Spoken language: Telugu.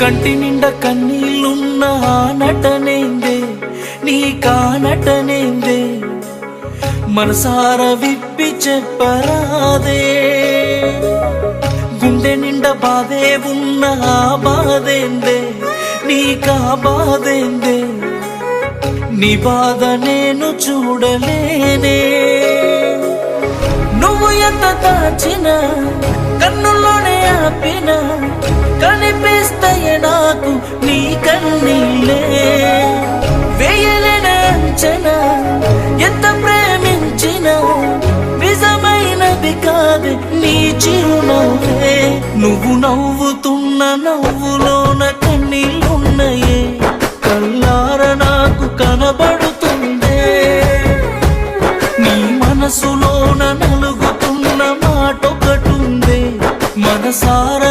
కంటి నిండా కన్నీళ్ళున్న నటనేందే నీ కానటనేందే మనసారా విప్పి చెప్పరాదే గుండె నిండా బాధే ఉన్న బాధేందే నీకా బాధేందే నీ బాధ నేను చూడలేనే నువ్వు ఎంత దాచినా కన్నుల్లోనే ఆపినా కనిపిస్తాయి నాకు నీ కన్నీళ్ళే వేయలేని అంచనా ఎంత ప్రేమించినా నిజమైనది కాదు నీ చిరునవ్వే నువ్వు నవ్వుతున్న నవ్వులోన కన్నీళ్ళున్నాయే కళ్ళార నాకు కనబడుతుందే నీ మనసులోన నలుగుతున్న మాటొకటుందే మనసార